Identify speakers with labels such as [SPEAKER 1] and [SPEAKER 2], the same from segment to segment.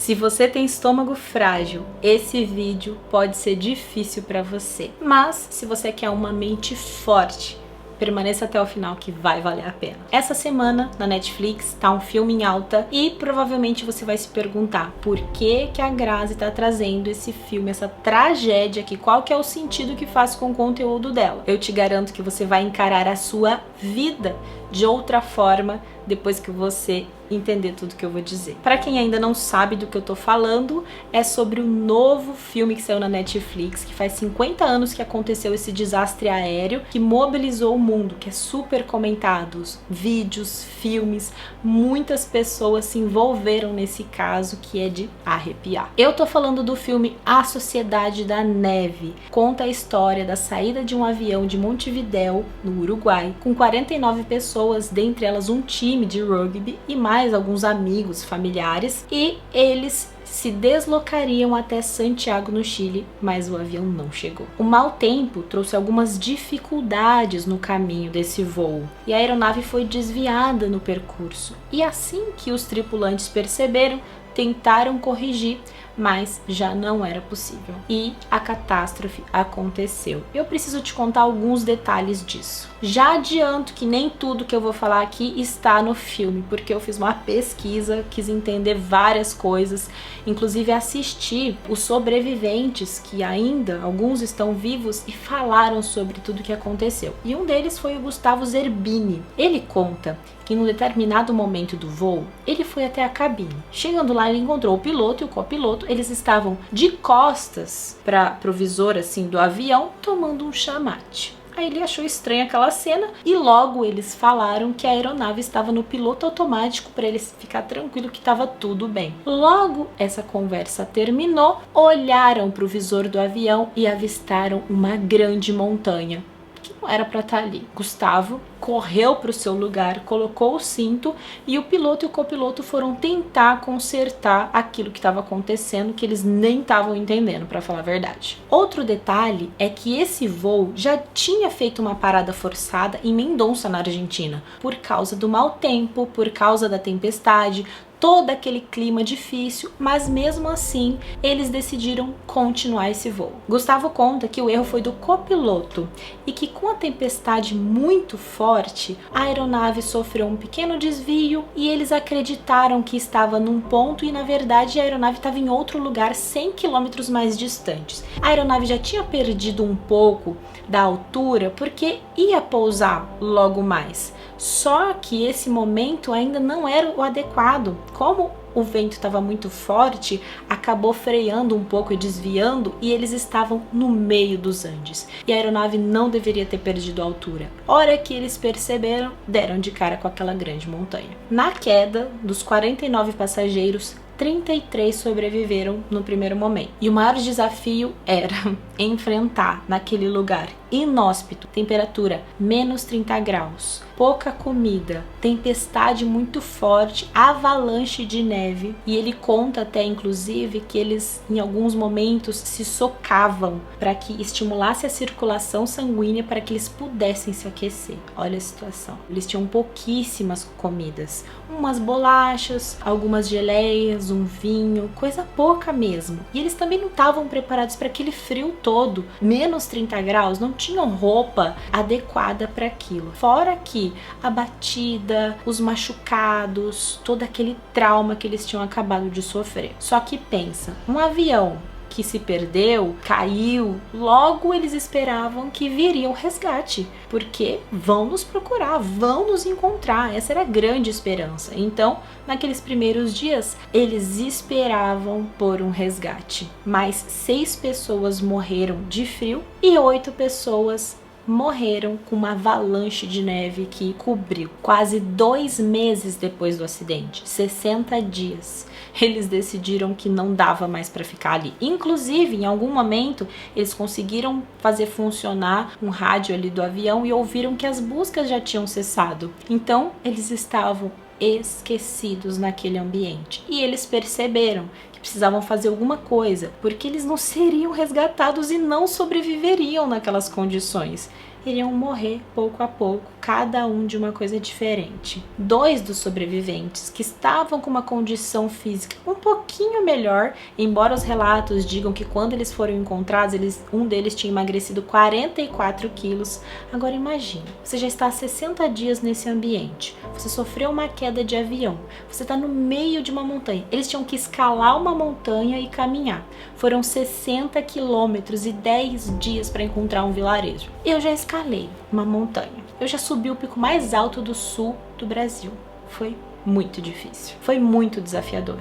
[SPEAKER 1] Se você tem estômago frágil, esse vídeo pode ser difícil para você. Mas se você quer uma mente forte, permaneça até o final que vai valer a pena. Essa semana na Netflix tá um filme em alta e provavelmente você vai se perguntar por que a Grazi tá trazendo esse filme, essa tragédia aqui, qual que é o sentido que faz com o conteúdo dela. Eu te garanto que você vai encarar a sua vida de outra forma depois que você entender tudo que eu vou dizer. Para quem ainda não sabe do que eu tô falando, é sobre o novo filme que saiu na Netflix, que faz 50 anos que aconteceu esse desastre aéreo que mobilizou o mundo, que é super comentado, vídeos, filmes, muitas pessoas se envolveram nesse caso que é de arrepiar. Eu tô falando do filme A Sociedade da Neve. Conta a história da saída de um avião de Montevidéu, no Uruguai, com 49 pessoas, dentre elas um time de rugby e mais alguns amigos, familiares, e eles se deslocariam até Santiago, no Chile, mas o avião não chegou. O mau tempo trouxe algumas dificuldades no caminho desse voo, e a aeronave foi desviada no percurso. E assim que os tripulantes perceberam, tentaram corrigir, mas já não era possível. E a catástrofe aconteceu. Eu preciso te contar alguns detalhes disso. Já adianto que nem tudo que eu vou falar aqui está no filme, porque eu fiz uma pesquisa, quis entender várias coisas, inclusive assisti os sobreviventes, que ainda alguns estão vivos, e falaram sobre tudo que aconteceu. E um deles foi o Gustavo Zerbini. Ele conta que em um determinado momento do voo, ele foi até a cabine. Chegando lá, ele encontrou o piloto e o copiloto. Eles estavam de costas para o visor assim do avião, tomando um chamate. Aí ele achou estranha aquela cena e logo eles falaram que a aeronave estava no piloto automático para ele ficar tranquilo que estava tudo bem. Logo essa conversa terminou, olharam para o visor do avião e avistaram uma grande montanha que não era para estar ali. Gustavo correu para o seu lugar, colocou o cinto e o piloto e o copiloto foram tentar consertar aquilo que estava acontecendo, que eles nem estavam entendendo, para falar a verdade. Outro detalhe é que esse voo já tinha feito uma parada forçada em Mendoza, na Argentina, por causa do mau tempo, por causa da tempestade, todo aquele clima difícil, mas mesmo assim eles decidiram continuar esse voo. Gustavo conta que o erro foi do copiloto e que com a tempestade muito forte, a aeronave sofreu um pequeno desvio e eles acreditaram que estava num ponto e na verdade a aeronave estava em outro lugar 100 km mais distantes. A aeronave já tinha perdido um pouco da altura porque ia pousar logo mais. Só que esse momento ainda não era o adequado. Como o vento estava muito forte, acabou freando um pouco e desviando, e eles estavam no meio dos Andes. E a aeronave não deveria ter perdido a altura. Hora que eles perceberam, deram de cara com aquela grande montanha. Na queda, dos 49 passageiros, 33 sobreviveram no primeiro momento. E o maior desafio era enfrentar naquele lugar inóspito, temperatura menos 30 graus, pouca comida, tempestade muito forte, avalanche de neve. E ele conta até inclusive que eles em alguns momentos se socavam para que estimulasse a circulação sanguínea para que eles pudessem se aquecer. Olha a situação. Eles tinham pouquíssimas comidas, umas bolachas, algumas geleias, um vinho, coisa pouca mesmo. E eles também não estavam preparados para aquele frio todo, menos 30 graus, não tinham roupa adequada para aquilo. Fora que a batida, os machucados, todo aquele trauma que eles tinham acabado de sofrer. Só que pensa, um avião que se perdeu, caiu, logo eles esperavam que viria um resgate, porque vão nos procurar, vão nos encontrar, essa era a grande esperança. Então, naqueles primeiros dias, eles esperavam por um resgate, mas 6 pessoas morreram de frio e 8 pessoas morreram com uma avalanche de neve que cobriu. Quase 2 meses depois do acidente, 60 dias, eles decidiram que não dava mais para ficar ali. Inclusive, em algum momento, eles conseguiram fazer funcionar um rádio ali do avião e ouviram que as buscas já tinham cessado. Então, eles estavam esquecidos naquele ambiente. E eles perceberam que precisavam fazer alguma coisa, porque eles não seriam resgatados e não sobreviveriam naquelas condições. Iriam morrer pouco a pouco, cada um de uma coisa diferente. 2 dos sobreviventes, que estavam com uma condição física um pouquinho melhor, embora os relatos digam que quando eles foram encontrados, um deles tinha emagrecido 44 quilos. Agora imagine, você já está há 60 dias nesse ambiente, você sofreu uma queda de avião, você está no meio de uma montanha, eles tinham que escalar uma montanha e caminhar. Foram 60 quilômetros e 10 dias para encontrar um vilarejo. Eu já escalei uma montanha, eu já subi o pico mais alto do sul do Brasil. Foi muito difícil, foi muito desafiador.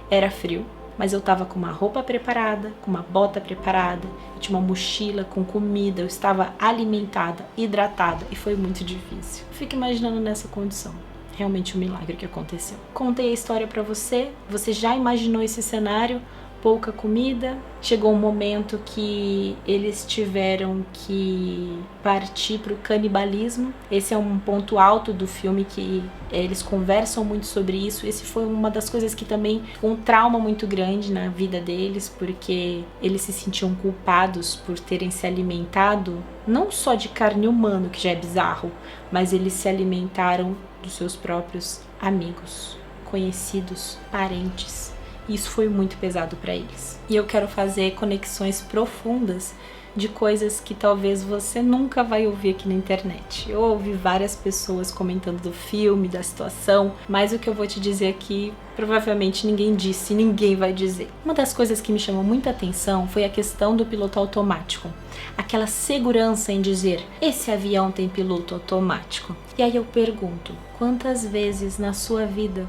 [SPEAKER 1] Era frio, mas eu estava com uma roupa preparada, com uma bota preparada, eu tinha uma mochila com comida, eu estava alimentada, hidratada, e foi muito difícil. Fico imaginando nessa condição. Realmente um milagre que aconteceu. Contei a história para você, você já imaginou esse cenário? Pouca comida, chegou um momento que eles tiveram que partir para o canibalismo. Esse é um ponto alto do filme, que eles conversam muito sobre isso. Esse foi uma das coisas que também um trauma muito grande na vida deles, porque eles se sentiam culpados por terem se alimentado não só de carne humana, que já é bizarro, mas eles se alimentaram dos seus próprios amigos, conhecidos, parentes. Isso foi muito pesado para eles. E eu quero fazer conexões profundas de coisas que talvez você nunca vai ouvir aqui na internet. Eu ouvi várias pessoas comentando do filme, da situação, mas o que eu vou te dizer aqui, provavelmente ninguém disse, ninguém vai dizer. Uma das coisas que me chamou muita atenção foi a questão do piloto automático. Aquela segurança em dizer, esse avião tem piloto automático. E aí eu pergunto, quantas vezes na sua vida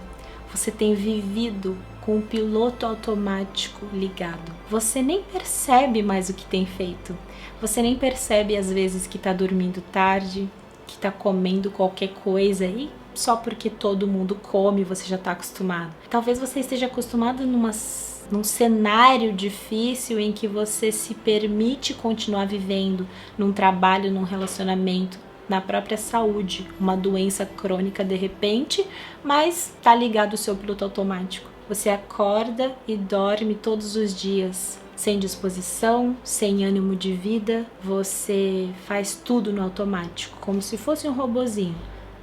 [SPEAKER 1] você tem vivido com o piloto automático ligado? Você nem percebe mais o que tem feito. Você nem percebe às vezes que tá dormindo tarde, que tá comendo qualquer coisa e só porque todo mundo come você já tá acostumado. Talvez você esteja acostumado num cenário difícil em que você se permite continuar vivendo num trabalho, num relacionamento, na própria saúde, uma doença crônica de repente, mas tá ligado ao seu piloto automático. Você acorda e dorme todos os dias, sem disposição, sem ânimo de vida, você faz tudo no automático, como se fosse um robozinho.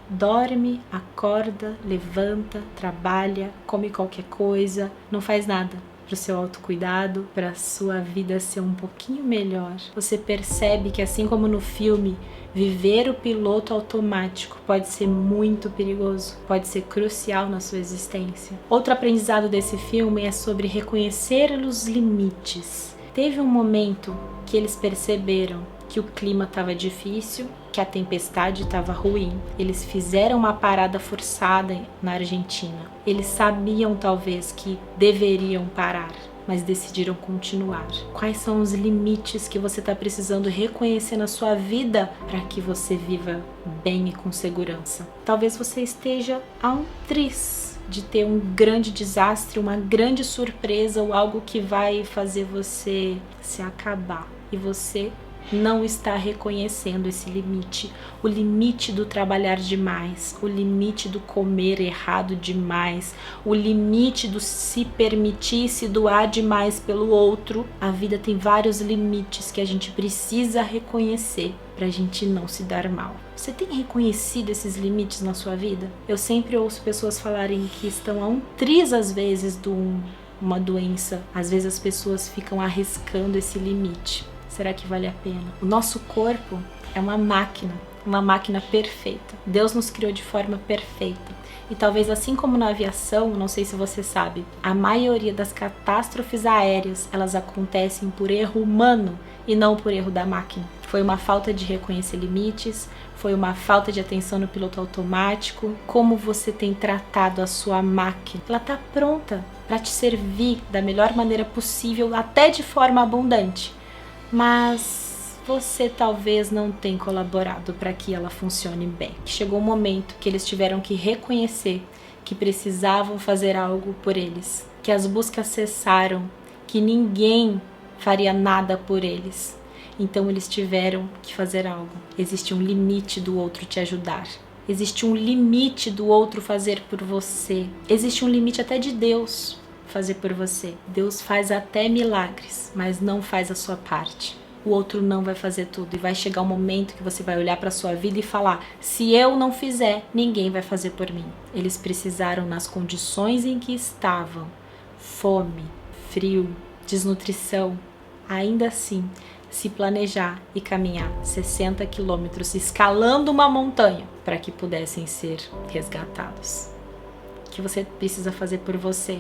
[SPEAKER 1] Dorme, acorda, levanta, trabalha, come qualquer coisa, não faz nada para o seu autocuidado, para a sua vida ser um pouquinho melhor. Você percebe que, assim como no filme, viver o piloto automático pode ser muito perigoso, pode ser crucial na sua existência. Outro aprendizado desse filme é sobre reconhecer os limites. Teve um momento que eles perceberam que o clima estava difícil, que a tempestade estava ruim. Eles fizeram uma parada forçada na Argentina. Eles sabiam talvez que deveriam parar, mas decidiram continuar. Quais são os limites que você está precisando reconhecer na sua vida para que você viva bem e com segurança? Talvez você esteja a um triz de ter um grande desastre, uma grande surpresa ou algo que vai fazer você se acabar e você não está reconhecendo esse limite, o limite do trabalhar demais, o limite do comer errado demais, o limite do se permitir se doar demais pelo outro. A vida tem vários limites que a gente precisa reconhecer para a gente não se dar mal. Você tem reconhecido esses limites na sua vida? Eu sempre ouço pessoas falarem que estão a um triz às vezes de uma doença. Às vezes as pessoas ficam arriscando esse limite. Será que vale a pena? O nosso corpo é uma máquina perfeita. Deus nos criou de forma perfeita. E talvez assim como na aviação, não sei se você sabe, a maioria das catástrofes aéreas, elas acontecem por erro humano e não por erro da máquina. Foi uma falta de reconhecer limites, foi uma falta de atenção no piloto automático. Como você tem tratado a sua máquina? Ela está pronta para te servir da melhor maneira possível, até de forma abundante. Mas você talvez não tenha colaborado para que ela funcione bem. Chegou um momento que eles tiveram que reconhecer que precisavam fazer algo por eles, que as buscas cessaram, que ninguém faria nada por eles. Então eles tiveram que fazer algo. Existe um limite do outro te ajudar. Existe um limite do outro fazer por você. Existe um limite até de Deus fazer por você. Deus faz até milagres, mas não faz a sua parte. o outro não vai fazer tudo. E vai chegar um momento que você vai olhar para sua vida e falar: se eu não fizer, ninguém vai fazer por mim. Eles precisaram, nas condições em que estavam, fome, frio, desnutrição, ainda assim, se planejar e caminhar 60 quilômetros escalando uma montanha para que pudessem ser resgatados. O que você precisa fazer por você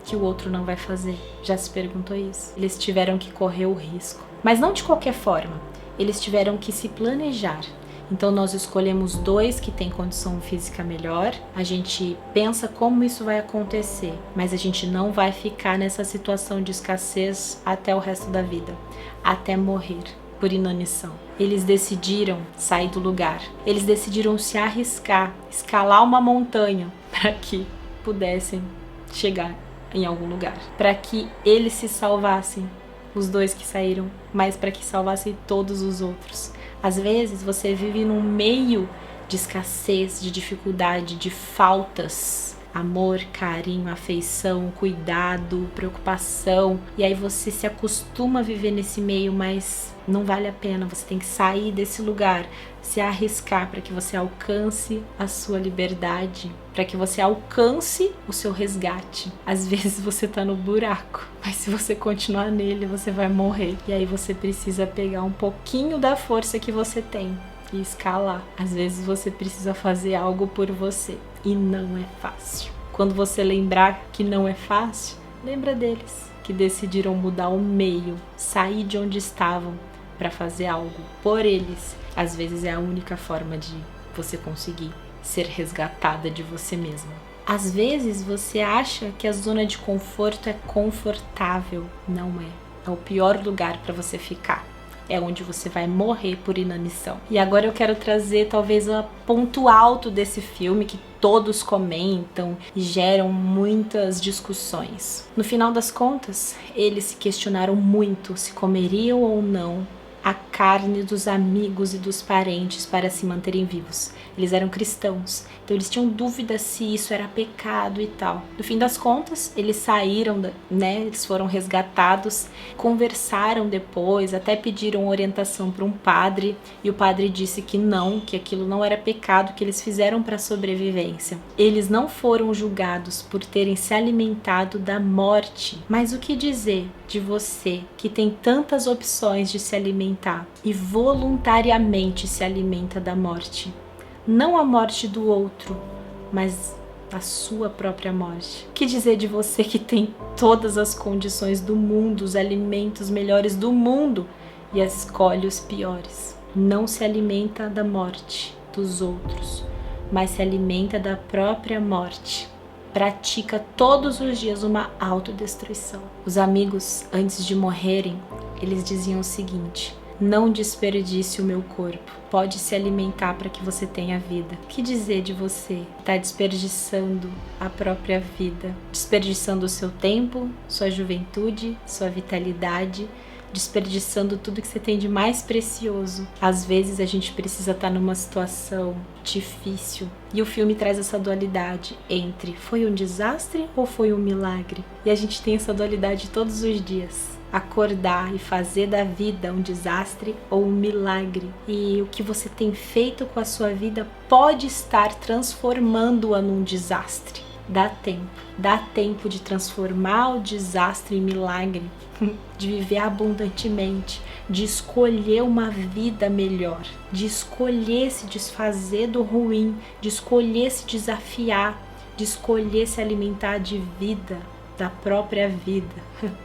[SPEAKER 1] que o outro não vai fazer? Já se perguntou isso? Eles tiveram que correr o risco, mas não de qualquer forma. Eles tiveram que se planejar. Então nós escolhemos 2 que têm condição física melhor, a gente pensa como isso vai acontecer, mas a gente não vai ficar nessa situação de escassez até o resto da vida, até morrer por inanição. Eles decidiram sair do lugar, eles decidiram se arriscar, escalar uma montanha para que pudessem chegar em algum lugar, para que eles se salvassem, os 2 que saíram, mas para que salvassem todos os outros. Às vezes você vive num meio de escassez, de dificuldade, de faltas, amor, carinho, afeição, cuidado, preocupação, e aí você se acostuma a viver nesse meio, mas não vale a pena. Você tem que sair desse lugar, se arriscar para que você alcance a sua liberdade, para que você alcance o seu resgate. Às vezes você tá no buraco, mas se você continuar nele, você vai morrer. E aí você precisa pegar um pouquinho da força que você tem e escalar. Às vezes você precisa fazer algo por você e não é fácil. Quando você lembrar que não é fácil, lembra deles que decidiram mudar o meio, sair de onde estavam para fazer algo por eles. Às vezes é a única forma de você conseguir ser resgatada de você mesma. Às vezes você acha que a zona de conforto é confortável. Não é. É o pior lugar para você ficar. É onde você vai morrer por inanição. E agora eu quero trazer talvez o ponto alto desse filme que todos comentam e geram muitas discussões. No final das contas, eles se questionaram muito se comeriam ou não a carne dos amigos e dos parentes para se manterem vivos. Eles eram cristãos, então eles tinham dúvida se isso era pecado e tal. No fim das contas, eles saíram, eles foram resgatados, conversaram depois, até pediram orientação para um padre, e o padre disse que não, que aquilo não era pecado, que eles fizeram para sobrevivência. Eles não foram julgados por terem se alimentado da morte. Mas o que dizer de você que tem tantas opções de se alimentar e voluntariamente se alimenta da morte? Não a morte do outro, mas a sua própria morte. O que dizer de você que tem todas as condições do mundo, os alimentos melhores do mundo e escolhe os piores? Não se alimenta da morte dos outros, mas se alimenta da própria morte. Pratica todos os dias uma autodestruição. Os amigos, antes de morrerem, eles diziam o seguinte: não desperdice o meu corpo, pode se alimentar para que você tenha vida. O que dizer de você? Está desperdiçando a própria vida, desperdiçando o seu tempo, sua juventude, sua vitalidade, desperdiçando tudo que você tem de mais precioso. Às vezes a gente precisa estar numa situação difícil e o filme traz essa dualidade entre foi um desastre ou foi um milagre? E a gente tem essa dualidade todos os dias. Acordar e fazer da vida um desastre ou um milagre. E o que você tem feito com a sua vida pode estar transformando-a num desastre. Dá tempo de transformar o desastre em milagre, de viver abundantemente, de escolher uma vida melhor, de escolher se desfazer do ruim, de escolher se desafiar, de escolher se alimentar de vida, da própria vida,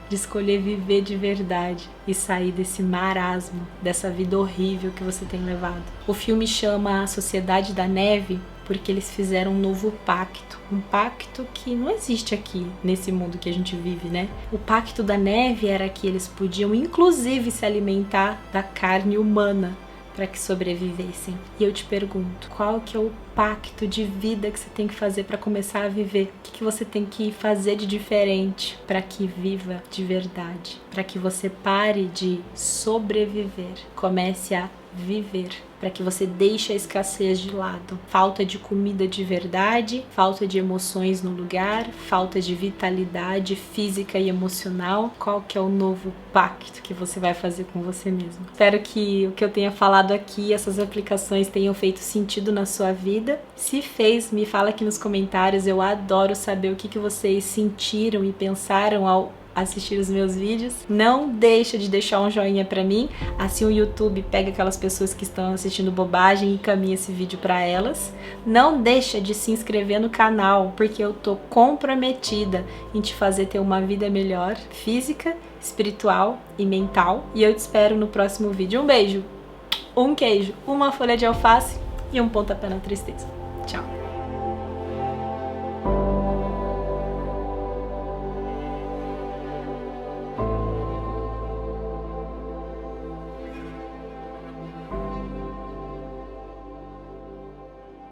[SPEAKER 1] de escolher viver de verdade e sair desse marasmo, dessa vida horrível que você tem levado. O filme chama A Sociedade da Neve porque eles fizeram um novo pacto, um pacto que não existe aqui nesse mundo que a gente vive, né? O pacto da neve era que eles podiam inclusive se alimentar da carne humana para que sobrevivessem. E eu te pergunto, qual que é o pacto de vida que você tem que fazer para começar a viver? O que você tem que fazer de diferente para que viva de verdade? Para que você pare de sobreviver, comece a viver, para que você deixe a escassez de lado. Falta de comida de verdade, falta de emoções no lugar, falta de vitalidade física e emocional. Qual que é o novo pacto que você vai fazer com você mesmo? Espero que o que eu tenha falado aqui, essas aplicações tenham feito sentido na sua vida. Se fez, me fala aqui nos comentários. Eu adoro saber o que vocês sentiram e pensaram ao assistir os meus vídeos. Não deixa de deixar um joinha pra mim, assim o YouTube pega aquelas pessoas que estão assistindo bobagem e encaminha esse vídeo pra elas. Não deixa de se inscrever no canal, porque eu tô comprometida em te fazer ter uma vida melhor, física, espiritual e mental. E eu te espero no próximo vídeo. Um beijo, um queijo, uma folha de alface e um pontapé na tristeza. Tchau!